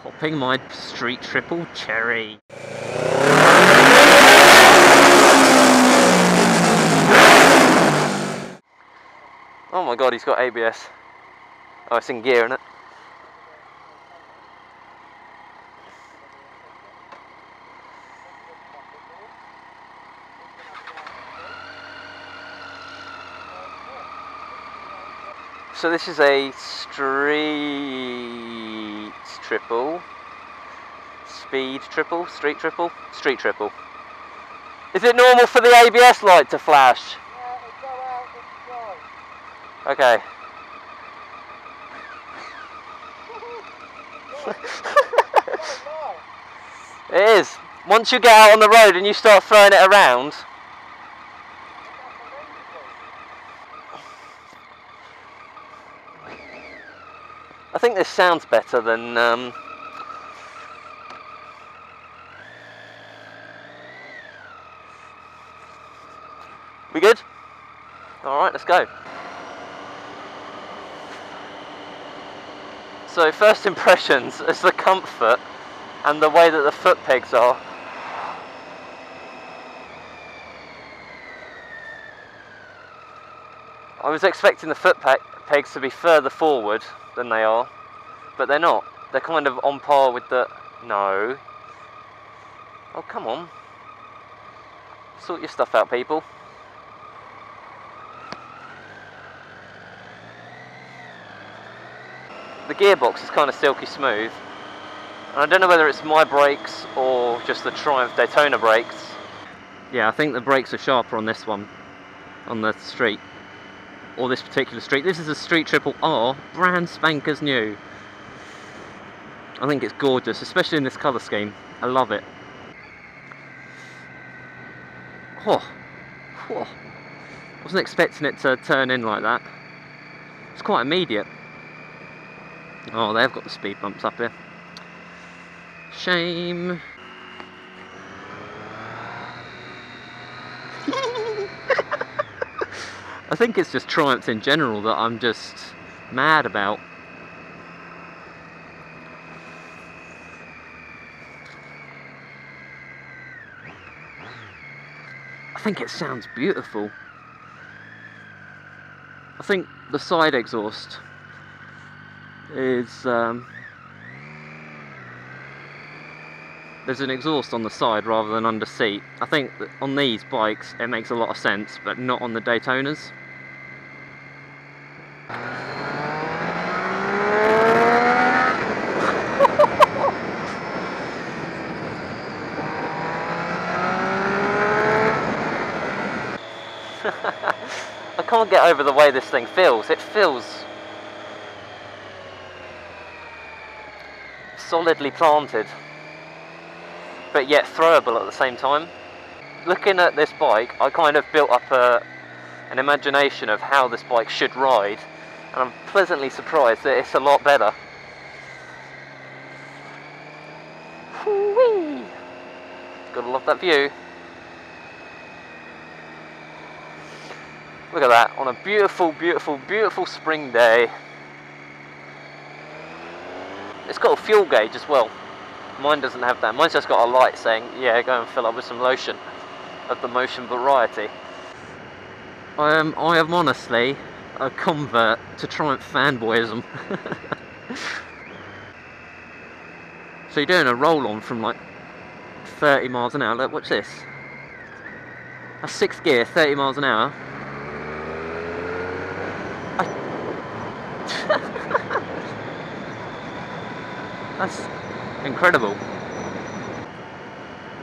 Popping my street triple cherry. Oh my god, he's got ABS. Oh, it's in gear, isn't it? So this is a street triple, speed triple, street triple, street triple. Is it normal for the ABS light to flash? Yeah, it'll go out and Okay. It is. Once you get out on the road and you start throwing it around. I think this sounds better than we good? Alright, let's go. So first impressions is the comfort and the way that the foot pegs are. I was expecting the foot pegs to be further forward than they are, but they're not. They're kind of on par with the... No. Oh, come on. Sort your stuff out, people. The gearbox is kind of silky smooth. And I don't know whether it's my brakes or just the Triumph Daytona brakes. Yeah, I think the brakes are sharper on this one, on the street. Or this particular street. This is a Street Triple R, brand spankers new. I think it's gorgeous, especially in this colour scheme. I love it. Oh. Oh. I wasn't expecting it to turn in like that. It's quite immediate. Oh, they've got the speed bumps up here. Shame. I think it's just Triumphs in general that I'm just mad about. I think it sounds beautiful. I think the side exhaust is there's an exhaust on the side rather than under seat. I think that on these bikes it makes a lot of sense, but not on the Daytonas. I can't get over the way this thing feels. It feels solidly planted, but yet throwable at the same time. Looking at this bike, I kind of built up an imagination of how this bike should ride, and I'm pleasantly surprised that it's a lot better. Whee! Gotta love that view. Look at that, on a beautiful, beautiful, beautiful spring day. It's got a fuel gauge as well. Mine doesn't have that. Mine's just got a light saying, yeah, go and fill up with some lotion of the motion variety. I am honestly a convert to Triumph fanboyism. So you're doing a roll-on from like 30 miles an hour. Look, watch this. That's 6th gear, 30 miles an hour. That's incredible.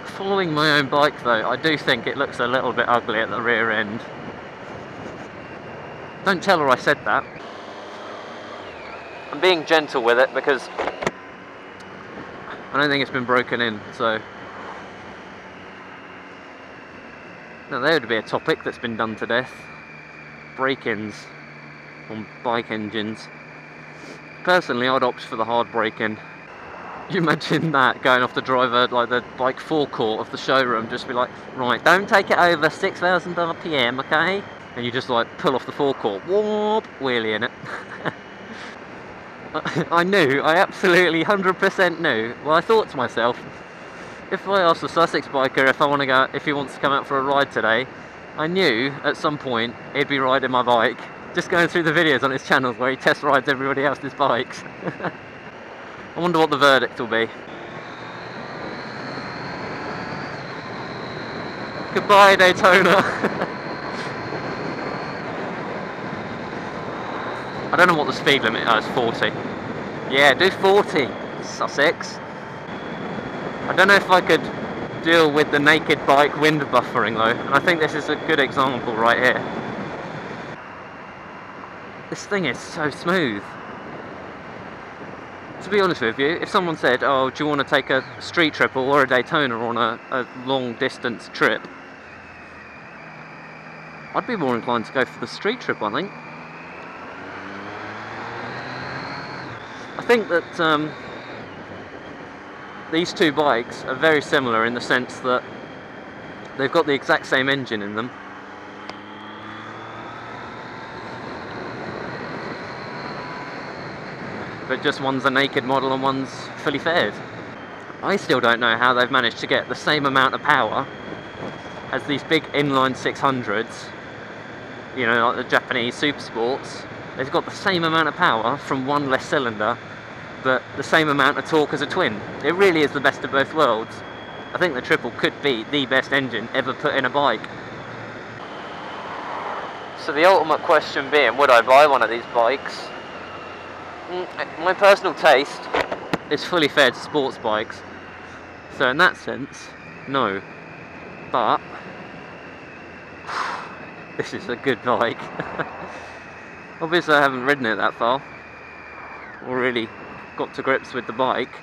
Following my own bike though, I do think it looks a little bit ugly at the rear end. Don't tell her I said that. I'm being gentle with it because I don't think it's been broken in, so... Now there would be a topic that's been done to death. Break-ins on bike engines. Personally, I'd opt for the hard break-in. You imagine that going off the driver, like the bike forecourt of the showroom, just be like, right, don't take it over 6,000 RPM, okay? And you just like pull off the forecourt, whoop, wheelie in it. I knew, I absolutely 100% knew. Well, I thought to myself, if I ask the TheSussexBiker if he wants to come out for a ride today, I knew at some point he'd be riding my bike, just going through the videos on his channel where he test rides everybody else's bikes. I wonder what the verdict will be. Goodbye, Daytona. I don't know what the speed limit is. Oh, it's 40. Yeah, do 40, Sussex. I don't know if I could deal with the naked bike wind buffering though, and I think this is a good example right here. This thing is so smooth. To be honest with you, if someone said, oh, do you want to take a street trip or a Daytona on a long distance trip, I'd be more inclined to go for the street trip, I think. I think that these two bikes are very similar in the sense that they've got the exact same engine in them. But just one's a naked model and one's fully faired. I still don't know how they've managed to get the same amount of power as these big inline 600s, you know, like the Japanese super sports. They've got the same amount of power from one less cylinder, but the same amount of torque as a twin. It really is the best of both worlds. I think the triple could be the best engine ever put in a bike. So the ultimate question being, would I buy one of these bikes? My personal taste is fully faired sports bikes, so in that sense, no. But this is a good bike. Obviously I haven't ridden it that far, or really got to grips with the bike,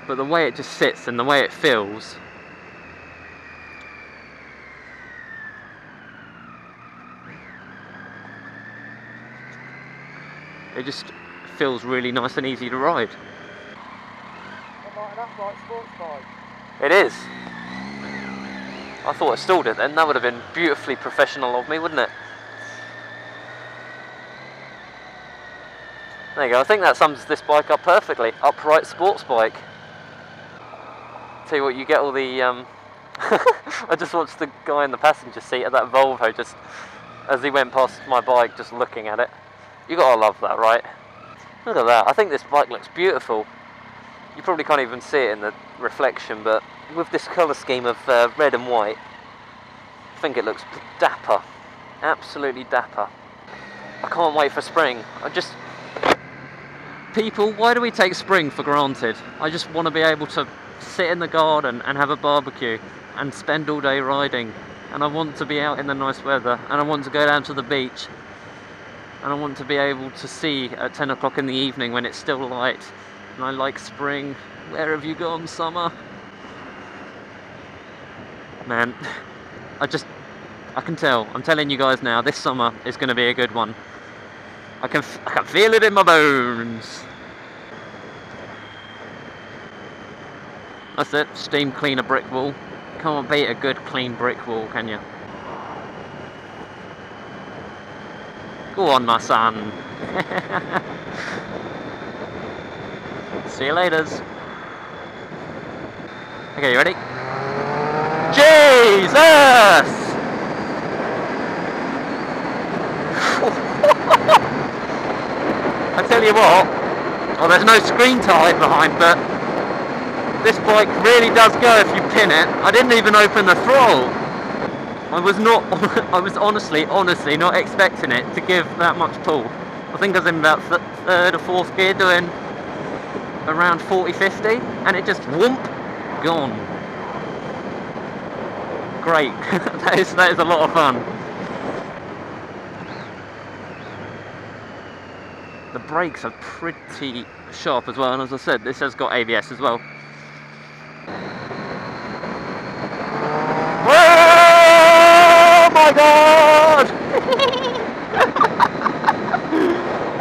but the way it just sits and the way it feels, it just feels really nice and easy to ride. An upright sports bike. It is. I thought I stalled it then. That would have been beautifully professional of me, wouldn't it? There you go. I think that sums this bike up perfectly. Upright sports bike. Tell you what, you get all the I just watched the guy in the passenger seat of that Volvo just as he went past my bike, just looking at it. You gotta love that, right? Look at that. I think this bike looks beautiful. You probably can't even see it in the reflection, but with this colour scheme of red and white, I think it looks dapper. Absolutely dapper. I can't wait for spring. People, why do we take spring for granted? I just want to be able to sit in the garden and have a barbecue and spend all day riding. And I want to be out in the nice weather, and I want to go down to the beach. And I want to be able to see at 10 o'clock in the evening when it's still light. And I like spring. Where have you gone, summer? Man, I can tell. I'm telling you guys now, this summer is going to be a good one. I can feel it in my bones. That's it. Steam clean a brick wall. Can't beat a good clean brick wall, can you? Go on, my son. See you laters. Okay, you ready? Jesus! I tell you what, well, there's no screen to hide behind, but this bike really does go if you pin it. I didn't even open the throttle. I was honestly not expecting it to give that much pull. I think I was in about third or fourth gear doing around 40-50, and it just whoomp, gone. Great. that is a lot of fun. The brakes are pretty sharp as well, and as I said, this has got ABS as well. Oh my god!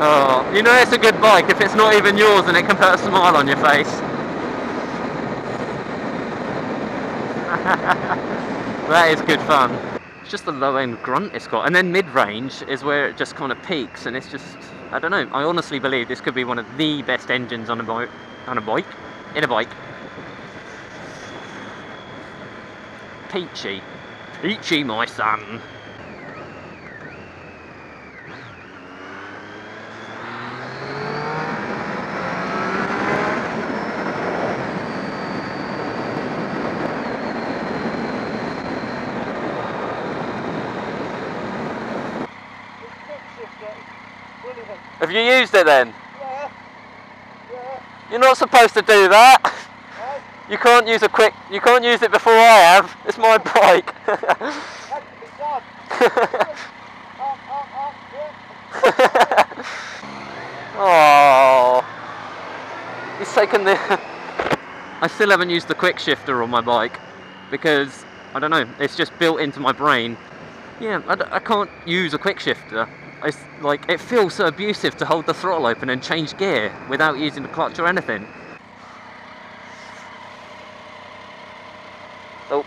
Oh, you know it's a good bike if it's not even yours and it can put a smile on your face. That is good fun. It's just the low end grunt it's got, and then mid-range is where it just kind of peaks, and it's just, I don't know, I honestly believe this could be one of the best engines on a bike, in a bike. Peachy. Peachy, my son. Have you used it then? Yeah. You're not supposed to do that. Right. You can't use you can't use it before I have. It's my bike. That's to be done. Yeah. Oh, he's taken the... I still haven't used the quick shifter on my bike because, I don't know, it's just built into my brain. Yeah, I can't use a quick shifter. It's like, it feels so abusive to hold the throttle open and change gear without using the clutch or anything. Oh.